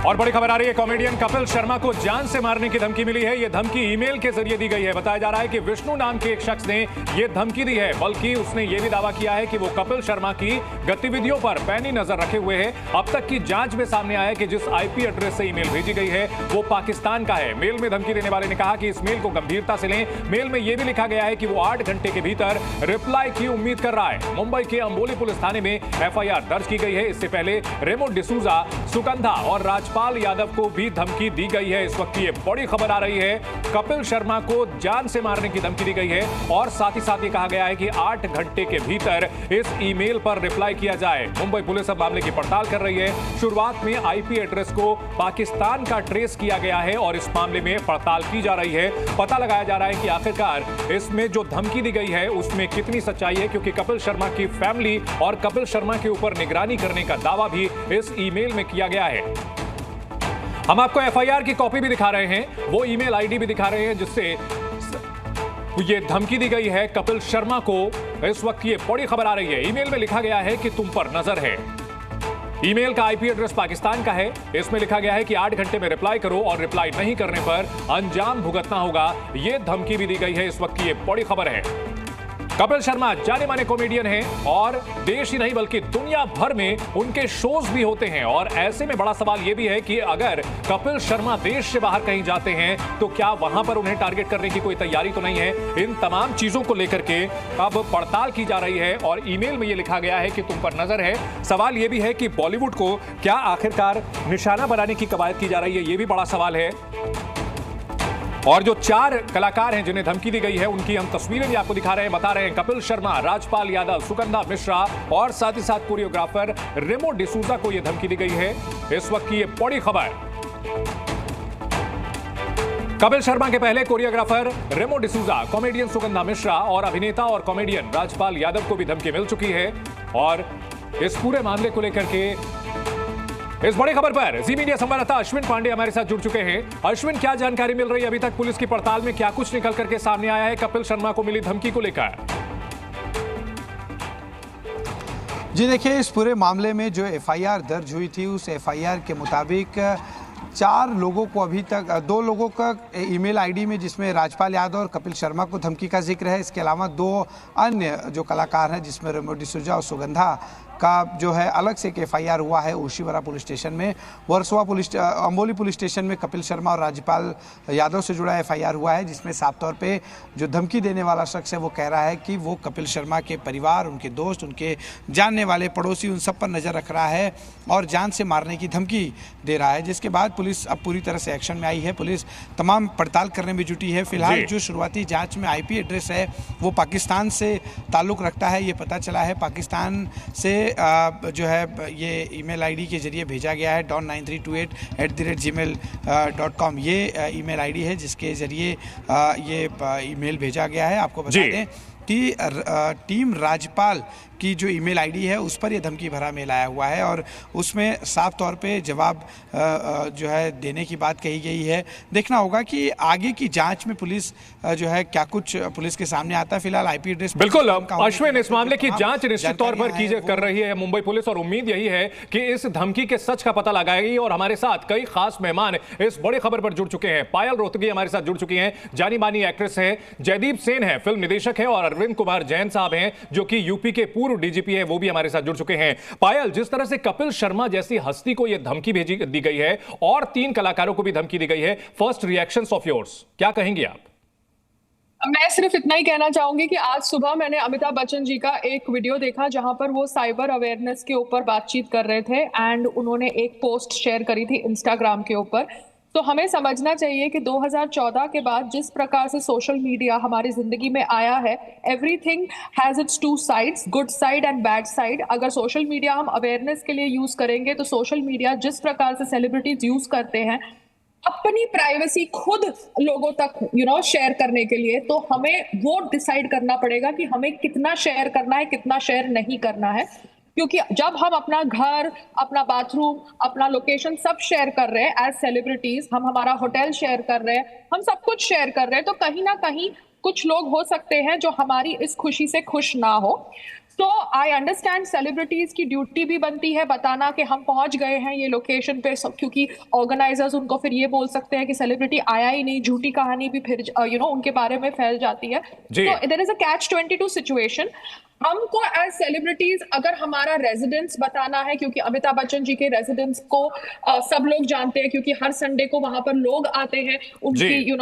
और बड़ी खबर आ रही है, कॉमेडियन कपिल शर्मा को जान से मारने की धमकी मिली है। यह धमकी ईमेल के जरिए दी गई है। बताया जा रहा है कि विष्णु नाम के एक शख्स ने यह धमकी दी है, बल्कि उसने यह भी दावा किया है कि वो कपिल शर्मा की गतिविधियों पर पैनी नजर रखे हुए है। अब तक की जांच में सामने आया है कि जिस आईपी एड्रेस से ईमेल भेजी गई है वो पाकिस्तान का है। मेल में धमकी देने वाले ने कहा कि इस मेल को गंभीरता से लें। मेल में यह भी लिखा गया है कि वो 8 घंटे के भीतर रिप्लाई की उम्मीद कर रहा है। मुंबई के अंबोली पुलिस थाने में एफआईआर दर्ज की गई है। इससे पहले रेमो डिसूजा, सुगंधा और राजपाल यादव को भी धमकी दी गई है। इस वक्त ये बड़ी खबर आ रही है, कपिल शर्मा को जान से मारने की धमकी दी गई है और साथ ही साथ ये कहा गया है कि 8 घंटे के भीतर इस ईमेल पर रिप्लाई किया जाए। मुंबई पुलिस अब मामले की पड़ताल कर रही है। शुरुआत में आईपी एड्रेस को पाकिस्तान का ट्रेस किया गया है और इस मामले में पड़ताल की जा रही है। पता लगाया जा रहा है कि आखिरकार इसमें जो धमकी दी गई है उसमें कितनी सच्चाई है, क्योंकि कपिल शर्मा की फैमिली और कपिल शर्मा के ऊपर निगरानी करने का दावा भी इस ईमेल में किया गया है। हम आपको एफआईआर की कॉपी भी दिखा रहे हैं, वो ईमेल आईडी भी दिखा रहे हैं जिससे ये धमकी दी गई है कपिल शर्मा को। इस वक्त ये बड़ी खबर आ रही है। ईमेल में लिखा गया है कि तुम पर नजर है। ईमेल का आईपी एड्रेस पाकिस्तान का है। इसमें लिखा गया है कि 8 घंटे में रिप्लाई करो और रिप्लाई नहीं करने पर अंजाम भुगतना होगा। यह धमकी भी दी गई है। इस वक्त की ये बड़ी खबर है। कपिल शर्मा जाने माने कॉमेडियन हैं और देश ही नहीं बल्कि दुनिया भर में उनके शोज भी होते हैं। और ऐसे में बड़ा सवाल यह भी है कि अगर कपिल शर्मा देश से बाहर कहीं जाते हैं तो क्या वहां पर उन्हें टारगेट करने की कोई तैयारी तो नहीं है। इन तमाम चीजों को लेकर के अब पड़ताल की जा रही है और ईमेल में यह लिखा गया है कि तुम पर नजर है। सवाल यह भी है कि बॉलीवुड को क्या आखिरकार निशाना बनाने की कवायद की जा रही है, यह भी बड़ा सवाल है। और जो 4 कलाकार हैं जिन्हें धमकी दी गई है उनकी हम तस्वीरें भी आपको दिखा रहे हैं। बता रहे हैं कपिल शर्मा, राजपाल यादव, सुगंधा मिश्रा और साथ ही साथ कोरियोग्राफर रेमो डिसूजा को यह धमकी दी गई है। इस वक्त की यह बड़ी खबर। कपिल शर्मा के पहले कोरियोग्राफर रेमो डिसूजा, कॉमेडियन सुगंधा मिश्रा और अभिनेता और कॉमेडियन राजपाल यादव को भी धमकी मिल चुकी है। और इस पूरे मामले को लेकर के इस बड़ी खबर पर जी मीडिया संवाददाता अश्विन पांडे हमारे साथ जुड़ चुके हैं। अश्विन, क्या जानकारी मिल रही है अभी तक पुलिस की पड़ताल में? क्या कुछ निकल करके सामने आया है कपिल शर्मा को मिली धमकी को लेकर? जी देखिए, इस पूरे मामले में जो एफआईआर दर्ज हुई थी उस एफआईआर के मुताबिक 4 लोगों को अभी तक 2 लोगों का ईमेल आईडी में जिसमें राजपाल यादव और कपिल शर्मा को धमकी का जिक्र है। इसके अलावा 2 अन्य जो कलाकार हैं जिसमें रेमो डिसूजा और सुगंधा का जो है अलग से एक एफआईआर हुआ है ओशिवरा पुलिस स्टेशन में। वर्सोवा अंबोली पुलिस स्टेशन में कपिल शर्मा और राजपाल यादव से जुड़ा एफआईआर हुआ है, जिसमें साफ तौर पे जो धमकी देने वाला शख्स है वो कह रहा है कि वो कपिल शर्मा के परिवार, उनके दोस्त, उनके जानने वाले पड़ोसी, उन सब पर नज़र रख रहा है और जान से मारने की धमकी दे रहा है। जिसके बाद पुलिस अब पूरी तरह से एक्शन में आई है। पुलिस तमाम पड़ताल करने में जुटी है। फिलहाल जो शुरुआती जाँच में आईपी एड्रेस है वो पाकिस्तान से ताल्लुक़ रखता है, ये पता चला है। पाकिस्तान से जो है ये ईमेल आईडी के जरिए भेजा गया है don9328@gmail.com। ये ईमेल आईडी है जिसके जरिए ये ईमेल भेजा गया है। आपको बता दें कि टीम राजपाल की जो ईमेल आईडी है उस पर यह धमकी भरा मेल आया हुआ है और उसमें साफ तौर पे जवाब जो है देने की बात कही गई है। देखना होगा कि आगे की जांच में पुलिस जो है क्या कुछ पुलिस के सामने आता है। फिलहाल आईपी एड्रेस बिल्कुल अश्विन, इस मामले की जांच निश्चित तौर पर कर रही है मुंबई पुलिस और उम्मीद यही है कि इस धमकी के सच का पता लगाएगी। और हमारे साथ कई खास मेहमान इस बड़ी खबर पर जुड़ चुके हैं। पायल रोहतगी हमारे साथ जुड़ चुकी हैं, जानी मानी एक्ट्रेस है। जयदीप सेन है, फिल्म निदेशक है। और अरविंद कुमार जैन साहब हैं जो कि यूपी के पूर्व डीजीपी है, वो भी हमारे साथ जुड़ चुके हैं। पायल, जिस तरह से कपिल शर्मा जैसी हस्ती को यह धमकी दी गई है और 3 कलाकारों को भी धमकी दी गई है, फर्स्ट रिएक्शंस ऑफ योर्स, क्या कहेंगे आप? मैं सिर्फ इतना ही कहना चाहूंगी कि आज सुबह मैंने अमिताभ बच्चन जी का एक वीडियो देखा जहां पर वो साइबर अवेयरनेस के ऊपर बातचीत कर रहे थे एंड उन्होंने एक पोस्ट शेयर करी थी इंस्टाग्राम के ऊपर। तो हमें समझना चाहिए कि 2014 के बाद जिस प्रकार से सोशल मीडिया हमारी जिंदगी में आया है, everything has its 2 sides, good side and bad side. अगर सोशल मीडिया हम अवेयरनेस के लिए यूज करेंगे तो सोशल मीडिया जिस प्रकार से सेलिब्रिटीज यूज करते हैं अपनी प्राइवेसी खुद लोगों तक शेयर करने के लिए, तो हमें वो डिसाइड करना पड़ेगा कि हमें कितना शेयर करना है, कितना शेयर नहीं करना है। क्योंकि जब हम अपना घर, अपना बाथरूम, अपना लोकेशन सब शेयर कर रहे हैं एज सेलिब्रिटीज, हम हमारा होटल शेयर कर रहे हैं, हम सब कुछ शेयर कर रहे हैं, तो कहीं ना कहीं कुछ लोग हो सकते हैं जो हमारी इस खुशी से खुश ना हो। तो आई अंडरस्टैंड सेलिब्रिटीज की ड्यूटी भी बनती है बताना कि हम पहुंच गए हैं ये लोकेशन पे, क्योंकि ऑर्गेनाइजर्स उनको फिर ये बोल सकते हैं कि सेलिब्रिटी आया ही नहीं, झूठी कहानी भी फिर उनके बारे में फैल जाती है। तो there is a catch-22 situation. हमको एज सेलिब्रिटीज अगर हमारा रेजिडेंस बताना है, क्योंकि अमिताभ बच्चन जी के रेजिडेंस को सब लोग जानते हैं, क्योंकि हर संडे को वहां पर लोग आते हैं उनकी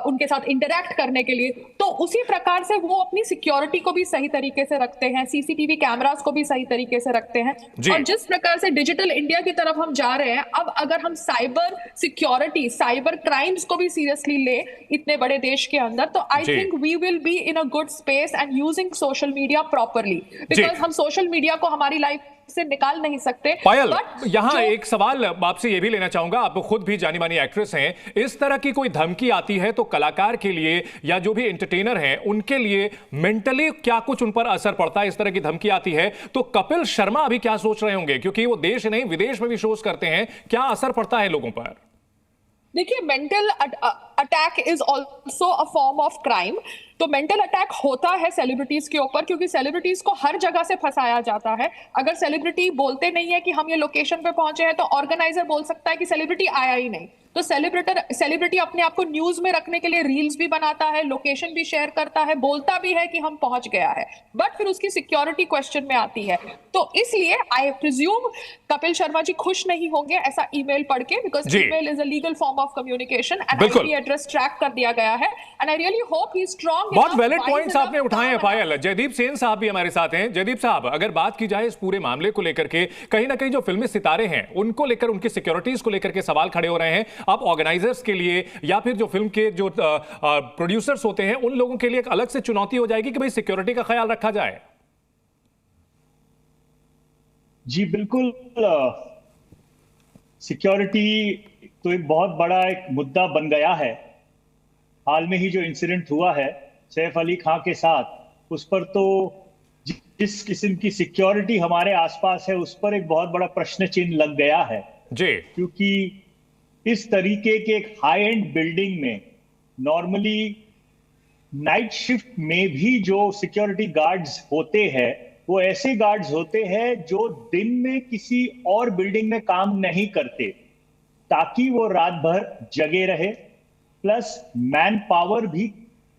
उनके साथ इंटरैक्ट करने के लिए, तो उसी प्रकार से वो अपनी सिक्योरिटी को भी सही तरीके से रखते हैं, सीसीटीवी कैमरास को भी सही तरीके से रखते हैं। और जिस प्रकार से डिजिटल इंडिया की तरफ हम जा रहे हैं, अब अगर हम साइबर सिक्योरिटी, साइबर क्राइम्स को भी सीरियसली ले इतने बड़े देश के अंदर, तो I think we will be in a good space and using social media properly, because हम सोशल मीडिया को हमारी लाइफ से निकाल नहीं सकते। पायल, यहां एक सवाल आपसे यह भी लेना चाहूंगा, आप खुद भी जानी मानी एक्ट्रेस हैं, इस तरह की कोई धमकी आती है तो कलाकार के लिए या जो भी एंटरटेनर हैं उनके लिए मेंटली क्या कुछ उन पर असर पड़ता है? इस तरह की धमकी आती है तो कपिल शर्मा अभी क्या सोच रहे होंगे, क्योंकि वो देश नहीं विदेश में भी शोज करते हैं, क्या असर पड़ता है लोगों पर? देखिए, mental attack is also a form of crime. तो मेंटल अटैक होता है सेलिब्रिटीज के ऊपर, क्योंकि सेलिब्रिटीज को हर जगह से फंसाया जाता है। अगर सेलिब्रिटी बोलते नहीं है कि हम ये लोकेशन पे पहुंचे हैं, तो ऑर्गेनाइजर बोल सकता है कि सेलिब्रिटी आया ही नहीं। तो सेलिब्रिटी अपने आप को न्यूज में रखने के लिए रील्स भी बनाता है, लोकेशन भी शेयर करता है, बोलता भी है कि हम पहुंच गया है, बट फिर उसकी सिक्योरिटी क्वेश्चन में आती है। तो इसलिए आई प्रिज्यूम कपिल शर्मा जी खुश नहीं होंगे ऐसा ईमेल पढ़ के, because email is a legal form of communication and IP address track कर दिया गया है, and I really hope he is strong. बहुत वैलिड पॉइंट्स आपने उठाए हैं पायल। जयदीप सेन साहब भी हमारे साथ हैं। जयदीप साहब, अगर बात की जाए इस पूरे मामले को लेकर के, कहीं ना कहीं जो फिल्मी सितारे हैं उनको लेकर, उनकी सिक्योरिटीज को लेकर के सवाल खड़े हो रहे हैं। आप ऑर्गेनाइजर्स के लिए या फिर जो फिल्म के जो प्रोड्यूसर्स होते हैं उन लोगों के लिए एक अलग से चुनौती हो जाएगी कि भाई सिक्योरिटी का ख्याल रखा जाए। जी बिल्कुल, सिक्योरिटी तो एक बहुत बड़ा एक मुद्दा बन गया है। हाल में ही जो इंसिडेंट हुआ है सैफ अली खां के साथ, उस पर तो जिस किस्म की सिक्योरिटी हमारे आसपास है उस पर एक बहुत बड़ा प्रश्न चिन्ह लग गया है जी, क्योंकि इस तरीके के एक हाई एंड बिल्डिंग में नॉर्मली नाइट शिफ्ट में भी जो सिक्योरिटी गार्ड्स होते हैं वो ऐसे गार्ड्स होते हैं जो दिन में किसी और बिल्डिंग में काम नहीं करते, ताकि वो रात भर जगे रहे। प्लस मैन पावर भी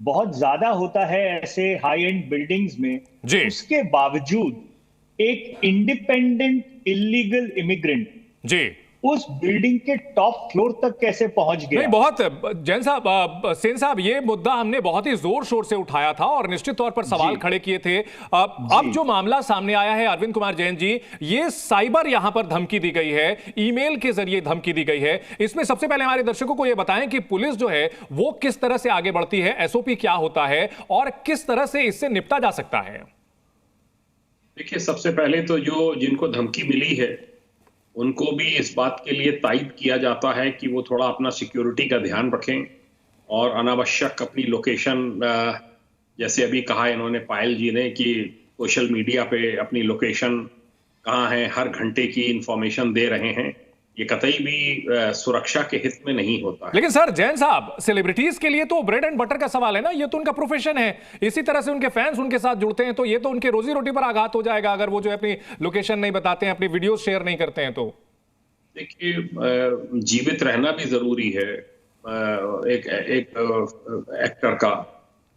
बहुत ज्यादा होता है ऐसे हाई एंड बिल्डिंग्स में जी। उसके बावजूद एक इंडिपेंडेंट इलीगल इमिग्रेंट जी उस बिल्डिंग के टॉप फ्लोर तक कैसे पहुंच गया? नहीं, बहुत जैन साहब, सेन साहब, ये मुद्दा हमने बहुत ही जोर शोर से उठाया था और निश्चित तौर पर सवाल खड़े किए थे। अब जो मामला सामने आया है अरविंद कुमार जैन जी, ये साइबर यहां पर धमकी दी गई है, ईमेल के जरिए धमकी दी गई है। इसमें सबसे पहले हमारे दर्शकों को यह बताएं कि पुलिस जो है वो किस तरह से आगे बढ़ती है, एसओपी क्या होता है और किस तरह से इससे निपटा जा सकता है। देखिए, सबसे पहले तो जो जिनको धमकी मिली है उनको भी इस बात के लिए तायद किया जाता है कि वो थोड़ा अपना सिक्योरिटी का ध्यान रखें और अनावश्यक अपनी लोकेशन, जैसे अभी कहा इन्होंने पायल जी ने कि सोशल मीडिया पे अपनी लोकेशन कहाँ है हर घंटे की इंफॉर्मेशन दे रहे हैं, ये कतई भी सुरक्षा के हित में नहीं होता है। लेकिन सर जैन साहब, सेलिब्रिटीज के लिए तो ब्रेड एंड बटर का सवाल है ना, ये तो उनका प्रोफेशन है। इसी तरह से उनके फैंस उनके साथ जुड़ते हैं तो ये तो उनके रोजी रोटी पर आघात हो जाएगा अगर वो जो है अपनी लोकेशन नहीं बताते हैं, अपनी वीडियोस शेयर नहीं करते हैं। तो देखिए, जीवित रहना भी जरूरी है एक एक्टर का,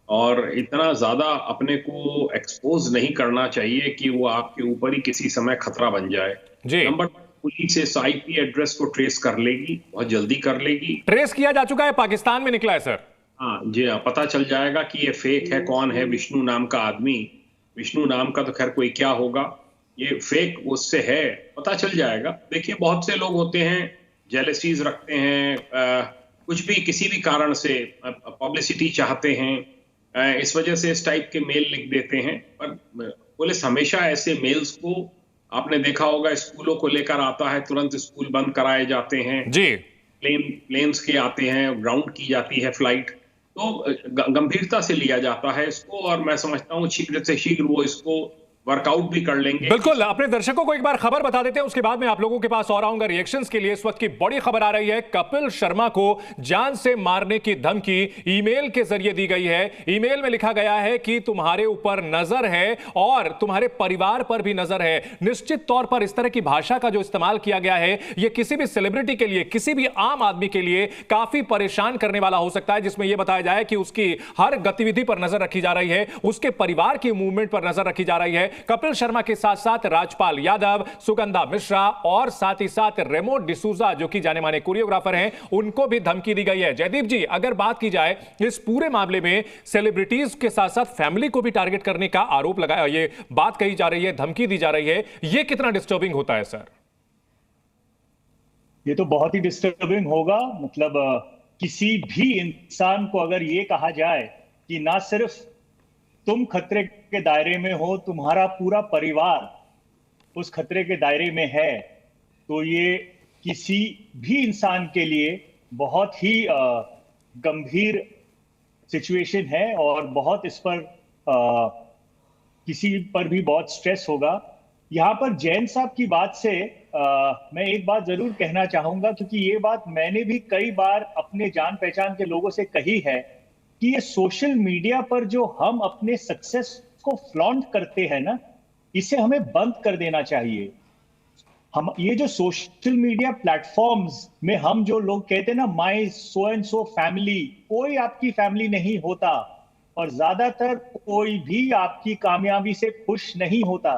और इतना ज्यादा अपने को एक्सपोज नहीं करना चाहिए कि वो आपके ऊपर ही किसी समय खतरा बन जाए जी। नंबर, पुलिस इस आईपी एड्रेस को ट्रेस कर लेगी, बहुत जल्दी कर लेगी। ट्रेस किया जा चुका है, पाकिस्तान में निकला है सर। हाँ जी हाँ, पता चल जाएगा कि ये फेक है, कौन है विष्णु नाम का आदमी। विष्णु नाम का तो खैर कोई क्या होगा, ये फेक उससे है, पता चल जाएगा। देखिए, बहुत से लोग होते हैं जेलसीज रखते हैं, कुछ भी किसी भी कारण से पब्लिसिटी चाहते हैं, इस वजह से इस टाइप के मेल लिख देते हैं। पर पुलिस हमेशा ऐसे मेल्स को, आपने देखा होगा स्कूलों को लेकर आता है, तुरंत स्कूल बंद कराए जाते हैं जी, प्लेन्स के आते हैं, ग्राउंड की जाती है फ्लाइट, तो गंभीरता से लिया जाता है इसको। और मैं समझता हूँ शीघ्र से शीघ्र वो इसको वर्कआउट भी कर लेंगे। बिल्कुल, अपने दर्शकों को एक बार खबर बता देते हैं, उसके बाद में आप लोगों के पास और आऊंगा रिएक्शंस के लिए। इस वक्त की बड़ी खबर आ रही है, कपिल शर्मा को जान से मारने की धमकी ईमेल के जरिए दी गई है। ईमेल में लिखा गया है कि तुम्हारे ऊपर नजर है और तुम्हारे परिवार पर भी नजर है। निश्चित तौर पर इस तरह की भाषा का जो इस्तेमाल किया गया है, यह किसी भी सेलिब्रिटी के लिए, किसी भी आम आदमी के लिए काफी परेशान करने वाला हो सकता है, जिसमें यह बताया जाए कि उसकी हर गतिविधि पर नजर रखी जा रही है, उसके परिवार की मूवमेंट पर नजर रखी जा रही है। कपिल शर्मा के साथ साथ राजपाल यादव, सुगंधा मिश्रा और साथ ही साथ रेमो डिसूजा जो कि जाने माने कोरियोग्राफर हैं, उनको भी धमकी दी गई है। जयदीप जी, अगर बात की जाए इस पूरे मामले में सेलिब्रिटीज के साथ साथ फैमिली को भी टारगेट करने का आरोप लगाया, ये बात कही जा रही है, धमकी दी जा रही है, ये कितना डिस्टर्बिंग होता है सर? ये तो बहुत ही डिस्टर्बिंग होगा। मतलब किसी भी इंसान को अगर ये कहा जाए कि ना सिर्फ तुम खतरे के दायरे में हो, तुम्हारा पूरा परिवार उस खतरे के दायरे में है, तो ये किसी भी इंसान के लिए बहुत ही गंभीर सिचुएशन है और बहुत इस पर किसी पर भी बहुत स्ट्रेस होगा। यहाँ पर जैन साहब की बात से मैं एक बात जरूर कहना चाहूंगा, क्योंकि ये बात मैंने भी कई बार अपने जान पहचान के लोगों से कही है कि ये सोशल मीडिया पर जो हम अपने सक्सेस को फ्लॉन्ट करते हैं ना, इसे हमें बंद कर देना चाहिए। हम ये जो सोशल मीडिया प्लेटफॉर्म्स में हम जो लोग कहते हैं ना, my so and so family, कोई आपकी फैमिली नहीं होता और ज्यादातर कोई भी आपकी कामयाबी से खुश नहीं होता।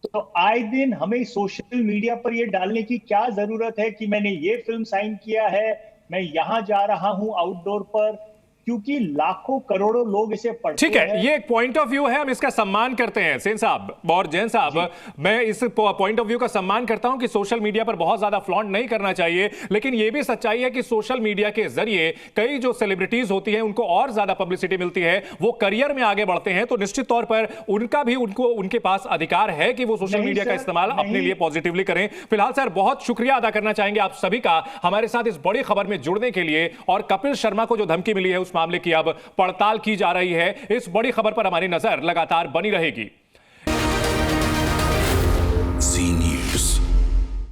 तो आए दिन हमें सोशल मीडिया पर ये डालने की क्या जरूरत है कि मैंने ये फिल्म साइन किया है, मैं यहां जा रहा हूं आउटडोर पर, क्योंकि लाखों करोड़ों लोग इसे पढ़ते हैं। ठीक है, ये एक पॉइंट ऑफ व्यू है, हम इसका सम्मान करते हैं। सेन साहब और जैन साहब, मैं इस पॉइंट ऑफ व्यू का सम्मान करता हूं कि सोशल मीडिया पर बहुत ज्यादा फ्लॉन्ट नहीं करना चाहिए, लेकिन यह भी सच्चाई है कि सोशल मीडिया के जरिए कई जो सेलिब्रिटीज होती हैं उनको और ज्यादा पब्लिसिटी मिलती है, वो करियर में आगे बढ़ते हैं, तो निश्चित तौर पर उनका भी उनके पास अधिकार है कि वो सोशल मीडिया का इस्तेमाल अपने लिए पॉजिटिवली करें। फिलहाल सर, बहुत शुक्रिया अदा करना चाहेंगे आप सभी का हमारे साथ इस बड़ी खबर में जुड़ने के लिए। और कपिल शर्मा को जो धमकी मिली है उस मामले की अब पड़ताल की जा रही है। इस बड़ी खबर पर हमारी नजर लगातार बनी रहेगी।